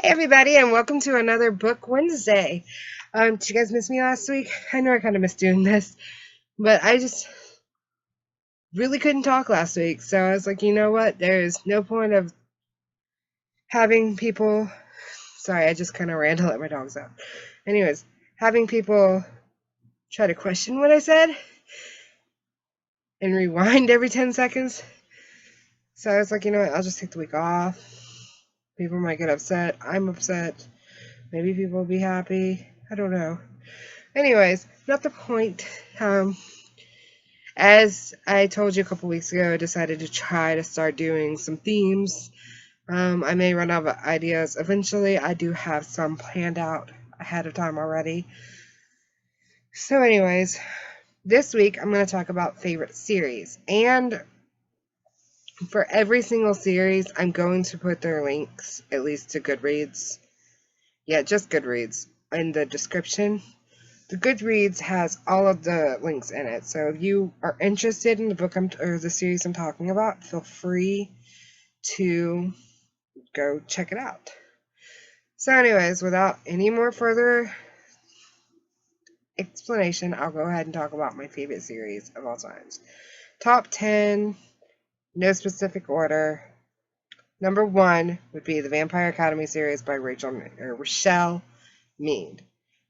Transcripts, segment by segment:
Hey everybody, and welcome to another Book Wednesday. Did you guys miss me last week? I know I kind of missed doing this, but I just really couldn't talk last week. So I was like, you know what? There's no point of having people. Sorry, I just kind of ran to let my dogs out. Anyways, having people try to question what I said and rewind every 10 seconds. So I was like, you know what? I'll just take the week off. People might get upset. I'm upset. Maybe people will be happy. I don't know. Anyways, not the point. As I told you a couple weeks ago, I decided to try to start doing some themes. I may run out of ideas eventually. I do have some planned out ahead of time already. So, anyways, this week I'm going to talk about favorite series. And for every single series, I'm going to put their links, at least to Goodreads. Yeah, just Goodreads, in the description. The Goodreads has all of the links in it, so if you are interested in the book or the series I'm talking about, feel free to go check it out. So anyways, without any more further explanation, I'll go ahead and talk about my favorite series of all times. Top 10, no specific order. Number 1 would be the Vampire Academy series by Richelle Mead.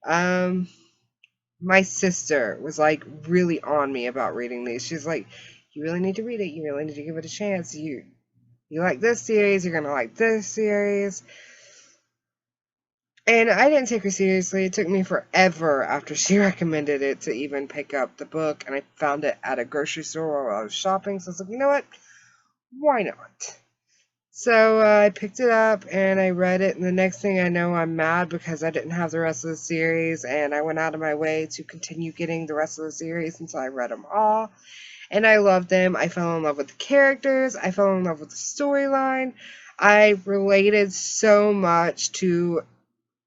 My sister was like really on me about reading these. She's like, you really need to read it. You really need to give it a chance. You like this series, you're gonna like this series. And I didn't take her seriously. It took me forever after she recommended it to even pick up the book, and I found it at a grocery store while I was shopping. So I was like, you know what? Why not? So I picked it up and I read it, and the next thing I know, I'm mad because I didn't have the rest of the series, and I went out of my way to continue getting the rest of the series until I read them all, and I loved them. I fell in love with the characters. I fell in love with the storyline. I related so much to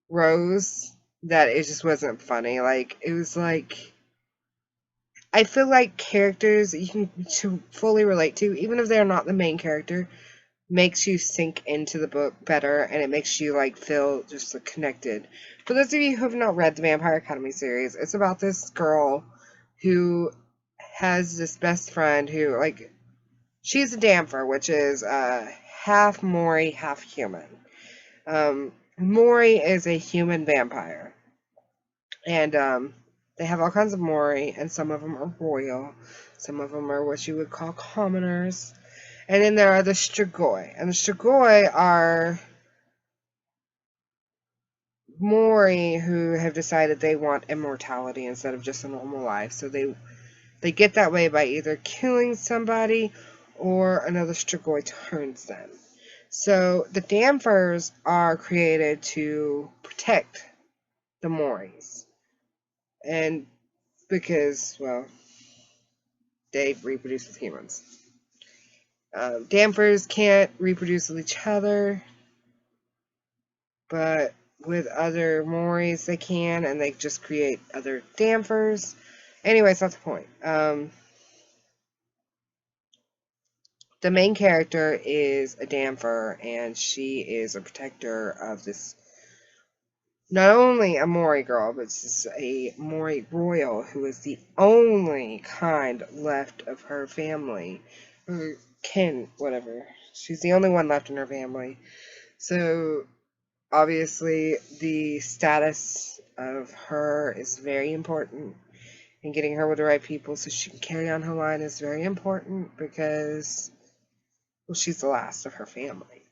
Rose that it just wasn't funny. Like, it was like, I feel like characters you can to fully relate to, even if they're not the main character, makes you sink into the book better, and it makes you like feel just like, connected. For those of you who have not read the Vampire Academy series, it's about this girl who has this best friend who like she's a damper, which is half Maury, half human. Maury is a human vampire, and they have all kinds of Maury, and some of them are royal, some of them are what you would call commoners. And then there are the Strigoi. And the Strigoi are Maury who have decided they want immortality instead of just a normal life. So they get that way by either killing somebody or another Strigoi turns them. So the Dampers are created to protect the Mauries. And because, well, they reproduce with humans. Dampers can't reproduce with each other, but with other Mauries they can, and they just create other Dampers. Anyways, that's the point. The main character is a Damper, and she is a protector of this, not only a Maury girl, but she's a Maury royal who is the only kind left of her family, or kin, whatever. She's the only one left in her family. So obviously, the status of her is very important, and getting her with the right people so she can carry on her line is very important because, well, she's the last of her family.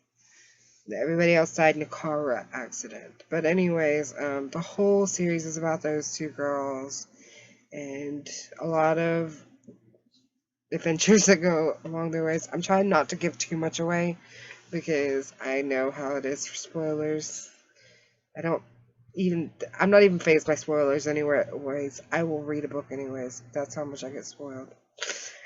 Everybody else died in a car accident. But anyways, the whole series is about those two girls and a lot of adventures that go along their ways. I'm trying not to give too much away because I know how it is for spoilers. I'm not even fazed by spoilers anyways. I will read a book anyways. That's how much I get spoiled.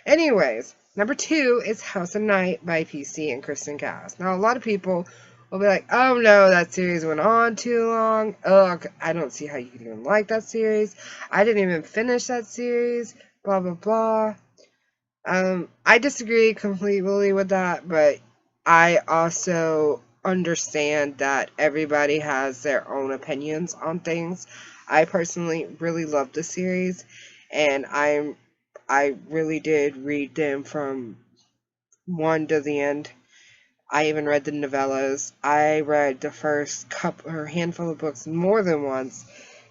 Anyways, number 2 is House of Night by PC and Kristin Cass. Now, a lot of people will be like, oh no, that series went on too long. Ugh, I don't see how you can even like that series. I didn't even finish that series. Blah, blah, blah. I disagree completely with that, but I also understand that everybody has their own opinions on things. I personally really love the series, and I really did read them from one to the end. I even read the novellas. I read the first couple or handful of books more than once,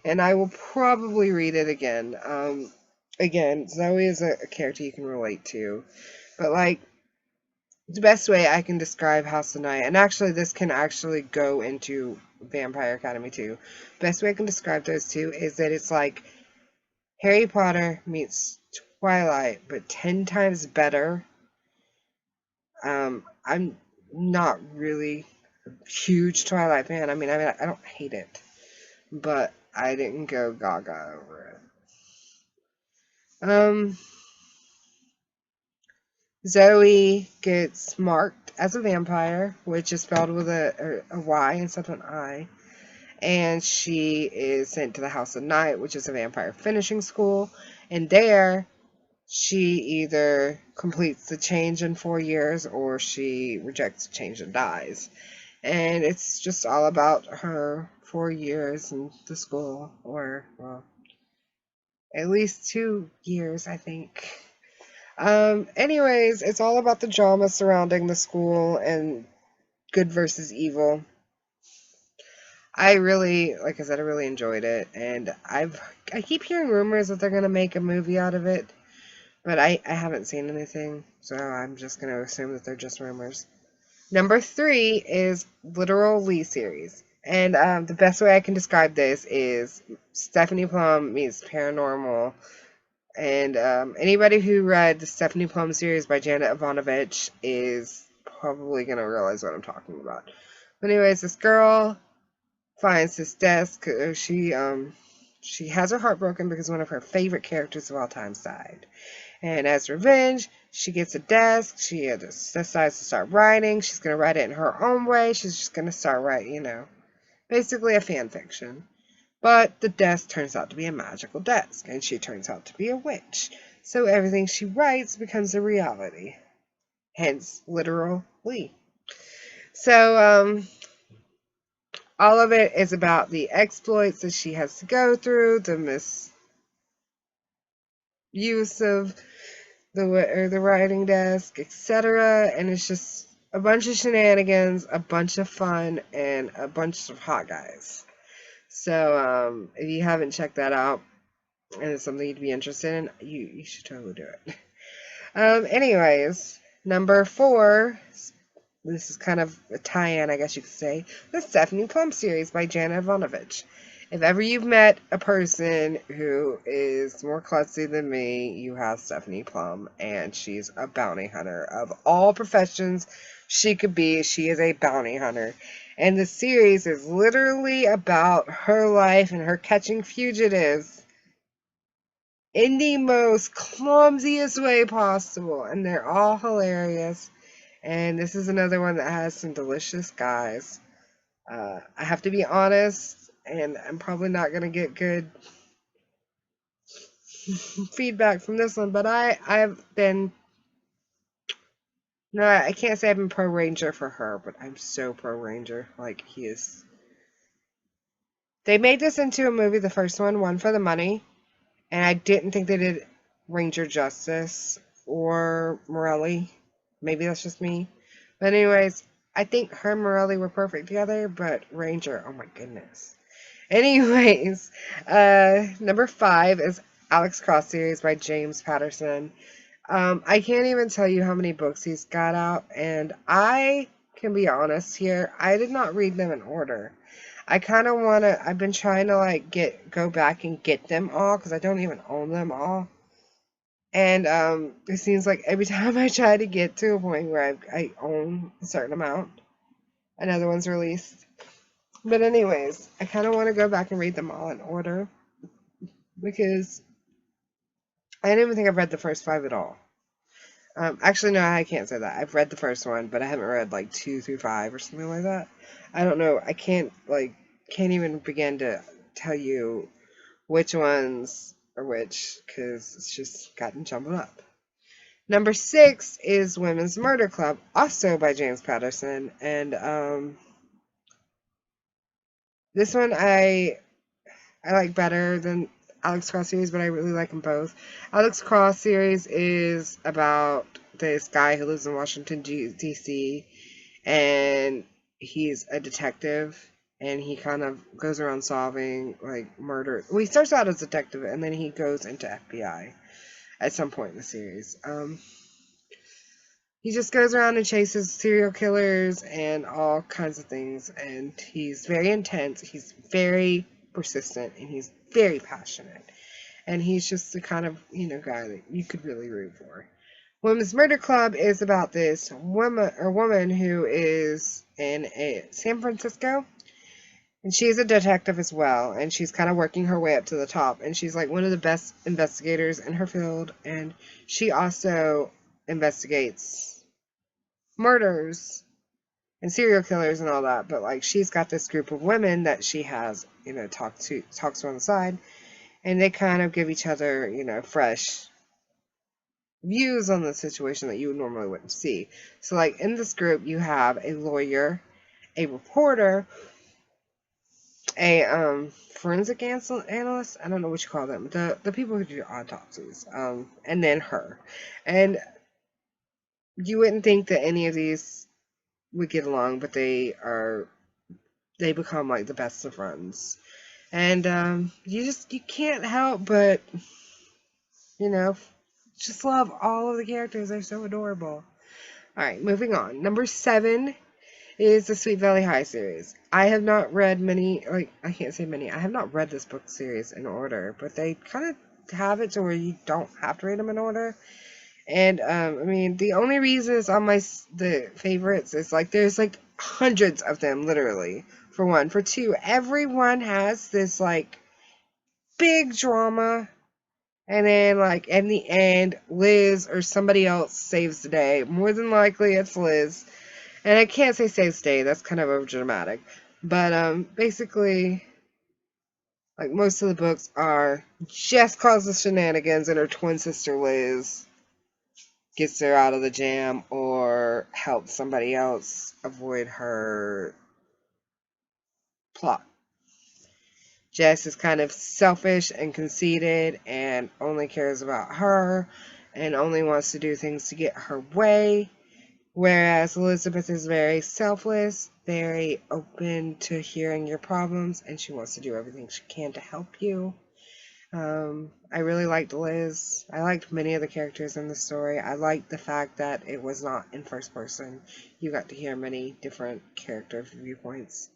and I will probably read it again. Again, Zoe is a character you can relate to, but like the best way I can describe House of Night, and actually this can actually go into Vampire Academy too. Best way I can describe those two is that it's like Harry Potter meets Twilight, but 10 times better. I'm not really a huge Twilight fan. I don't hate it, but I didn't go gaga over it. Zoe gets marked as a vampire, which is spelled with a Y instead of an I. And she is sent to the House of Night, which is a vampire finishing school. And there, she either completes the change in 4 years or she rejects the change and dies. And it's just all about her 4 years in the school, or, well, at least 2 years, I think. Anyways, it's all about the drama surrounding the school and good versus evil. Like I said, I really enjoyed it, and I keep hearing rumors that they're gonna make a movie out of it, but I haven't seen anything, so I'm just gonna assume that they're just rumors. Number 3 is literal Leigh series, and the best way I can describe this is Stephanie Plum meets paranormal. And anybody who read the Stephanie Plum series by Janet Evanovich is probably going to realize what I'm talking about. But anyways, this girl finds this desk. She has her heart broken because one of her favorite characters of all time died. And as revenge, she gets a desk. She decides to start writing. She's going to write it in her own way. She's just going to start writing, basically a fan fiction. But the desk turns out to be a magical desk, and she turns out to be a witch. So everything she writes becomes a reality. Hence, literal Leigh. So, all of it is about the exploits that she has to go through, the misuse of the writing desk, etc. And it's just a bunch of shenanigans, a bunch of fun, and a bunch of hot guys. So, if you haven't checked that out, and it's something you'd be interested in, you should totally do it. Anyways, number 4, this is kind of a tie-in, I guess you could say, the Stephanie Plum series by Janet Evanovich. If ever you've met a person who is more klutzy than me, you have Stephanie Plum, and she's a bounty hunter. Of all professions she could be, she is a bounty hunter. And the series is literally about her life and her catching fugitives in the most clumsiest way possible, and they're all hilarious. And this is another one that has some delicious guys. I have to be honest, and I'm probably not gonna get good feedback from this one, but I've been, no, I can't say I've been pro Ranger for her, but I'm so pro Ranger. Like, he is. They made this into a movie, the first one for the money, and I didn't think they did Ranger justice or Morelli. Maybe that's just me. But anyways, I think her and Morelli were perfect together, but Ranger, oh my goodness. Anyways, number 5 is Alex Cross series by James Patterson. I can't even tell you how many books he's got out, and I can be honest here, I did not read them in order. I kind of want to, I've been trying to like go back and get them all, because I don't even own them all. And it seems like every time I try to get to a point where I own a certain amount, another one's released. But anyways, I kind of want to go back and read them all in order, because I didn't even think I've read the first 5 at all. Actually, no, I can't say that. I've read the first one, but I haven't read like 2 through 5 or something like that. I don't know. I can't even begin to tell you which ones are which, because it's just gotten jumbled up. Number 6 is Women's Murder Club, also by James Patterson. And this one I like better than Alex Cross series, but I really like them both. Alex Cross series is about this guy who lives in Washington, D.C., and he's a detective, and he kind of goes around solving, like, murder. Well, he starts out as a detective, and then he goes into FBI at some point in the series. He just goes around and chases serial killers and all kinds of things, and he's very intense, he's very persistent, and he's very passionate. And he's just the kind of, guy that you could really root for. Women's Murder Club is about this woman who is in San Francisco, and she's a detective as well, and she's kind of working her way up to the top, and she's like one of the best investigators in her field, and she also investigates murders and serial killers and all that, but like she's got this group of women that she has, talks to on the side, and they kind of give each other, fresh views on the situation that you normally wouldn't see. So like in this group you have a lawyer, a reporter, a forensic analyst, I don't know what you call them, the people who do autopsies, and then her. And you wouldn't think that any of these would get along, but they become like the best of friends. And you can't help but, just love all of the characters. They're so adorable. Alright, moving on. Number 7 is the Sweet Valley High series. I have not read many, like, I can't say many, I have not read this book series in order, but they kind of have it to where you don't have to read them in order. And, I mean, the only reason it's on the favorites is, like, there's, like, hundreds of them, literally, for one. For two, everyone has this, like, big drama, and then, like, in the end, Liz or somebody else saves the day. More than likely, it's Liz. And I can't say saves the day, that's kind of over dramatic. But, basically, like, most of the books are just cause of shenanigans, and her twin sister Liz gets her out of the jam or helps somebody else avoid her plot. Jess is kind of selfish and conceited and only cares about her and only wants to do things to get her way, whereas Elizabeth is very selfless, very open to hearing your problems, and she wants to do everything she can to help you. I really liked Liz. I liked many of the characters in the story. I liked the fact that it was not in first person. You got to hear many different character viewpoints,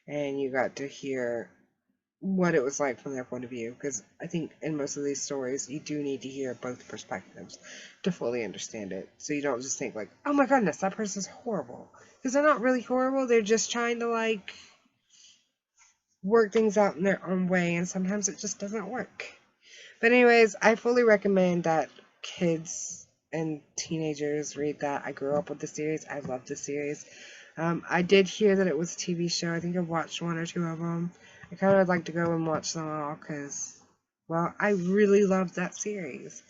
and you got to hear what it was like from their point of view, because I think in most of these stories you do need to hear both perspectives to fully understand it, so you don't just think like, oh my goodness, that person's horrible, because they're not really horrible, they're just trying to like work things out in their own way, and sometimes it just doesn't work. But anyways, I fully recommend that kids and teenagers read that. I grew up with the series. I love the series. I did hear that it was a TV show. I think I've watched one or two of them. I kind of would like to go and watch them all because, well, I really loved that series.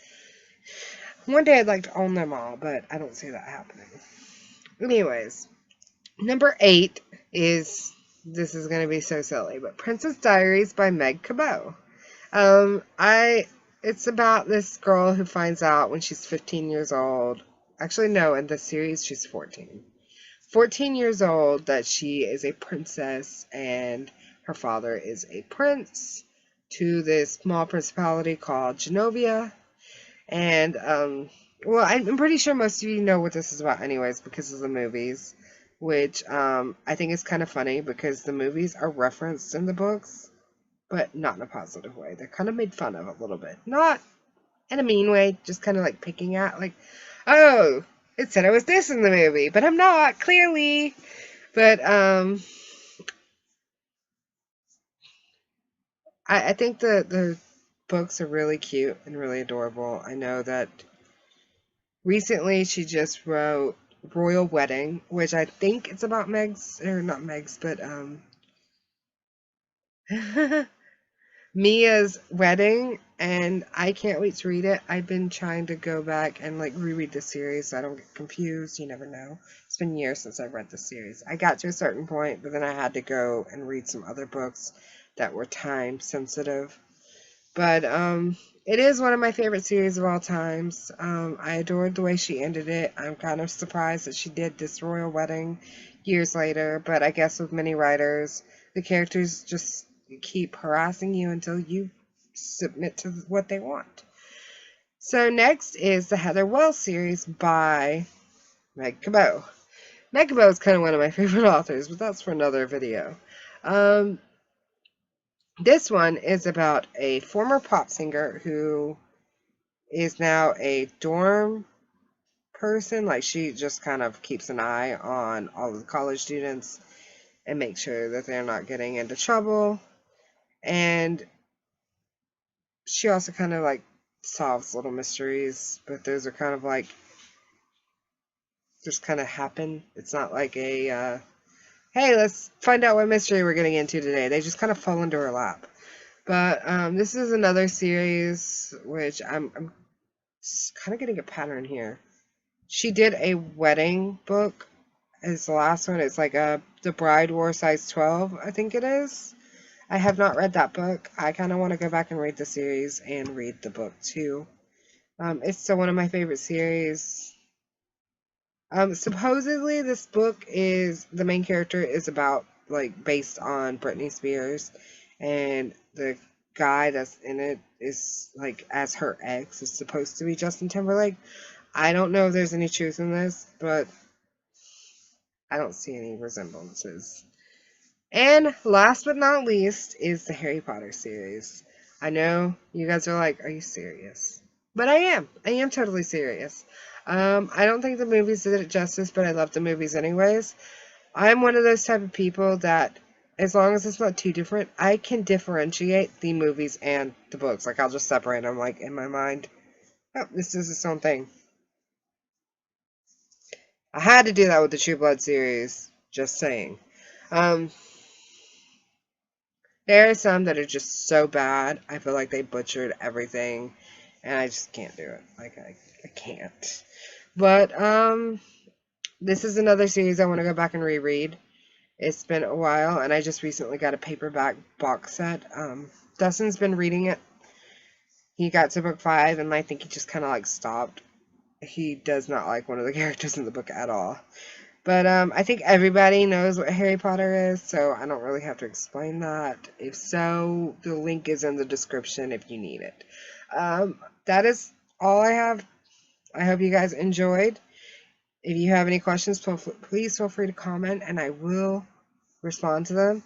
One day I'd like to own them all, but I don't see that happening. Anyways, number 8 is, this is going to be so silly, but Princess Diaries by Meg Cabot. It's about this girl who finds out when she's 15 years old. Actually, no, in the series she's 14. 14 years old, that she is a princess and her father is a prince to this small principality called Genovia. And, well, I'm pretty sure most of you know what this is about anyways because of the movies, which, I think is kind of funny because the movies are referenced in the books, but not in a positive way. They're kind of made fun of a little bit. Not in a mean way, just kind of like picking at, like, oh, it said I was this in the movie, but I'm not, clearly. But, I think the books are really cute and really adorable. I know that recently she just wrote Royal Wedding, which I think it's about Meg's, or not Meg's, but, Mia's wedding, and I can't wait to read it. I've been trying to go back and like reread the series so I don't get confused. You never know. It's been years since I've read the series. I got to a certain point, but then I had to go and read some other books that were time sensitive. But it is one of my favorite series of all times. I adored the way she ended it. I'm kind of surprised that she did this royal wedding years later, but I guess with many writers, the characters just keep harassing you until you submit to what they want. So next is the Heather Wells series by Meg Cabot. Meg Cabot is kind of one of my favorite authors, but that's for another video. Um, this one is about a former pop singer who is now a dorm person. Like, she just kind of keeps an eye on all of the college students and makes sure that they're not getting into trouble. And she also kind of like solves little mysteries, but those are kind of like just kind of happen. It's not like a hey, let's find out what mystery we're getting into today. They just kind of fall into her lap. But this is another series which I'm kind of getting a pattern here. She did a wedding book as the last one. It's like The Bride Wore Size 12, I think it is. I have not read that book. I kind of want to go back and read the series and read the book too. It's still one of my favorite series. Supposedly this book is, the main character is about, like, based on Britney Spears, and the guy that's in it is, like, as her ex, is supposed to be Justin Timberlake. I don't know if there's any truth in this, but I don't see any resemblances. And last but not least is the Harry Potter series. I know you guys are like, are you serious? But I am. I am totally serious. I don't think the movies did it justice, but I love the movies anyways. I'm one of those type of people that, as long as it's not too different, I can differentiate the movies and the books. Like, I'll just separate them, like, in my mind. Oh, this is its own thing. I had to do that with the True Blood series. Just saying. Um, there are some that are just so bad. I feel like they butchered everything, and I just can't do it. Like, I can't. But this is another series I want to go back and reread. It's been a while, and I just recently got a paperback box set. Dustin's been reading it. He got to book 5, and I think he just kind of like stopped. He does not like one of the characters in the book at all. But I think everybody knows what Harry Potter is, so I don't really have to explain that. If so, the link is in the description if you need it. That is all I have. I hope you guys enjoyed. If you have any questions, please feel free to comment, and I will respond to them.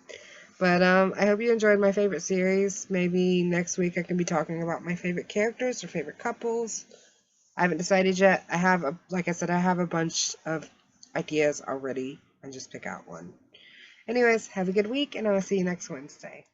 But I hope you enjoyed my favorite series. Maybe next week I can be talking about my favorite characters or favorite couples. I haven't decided yet. Like I said, I have a bunch of ideas already, and just pick out one. Anyways, have a good week, and I will see you next Wednesday.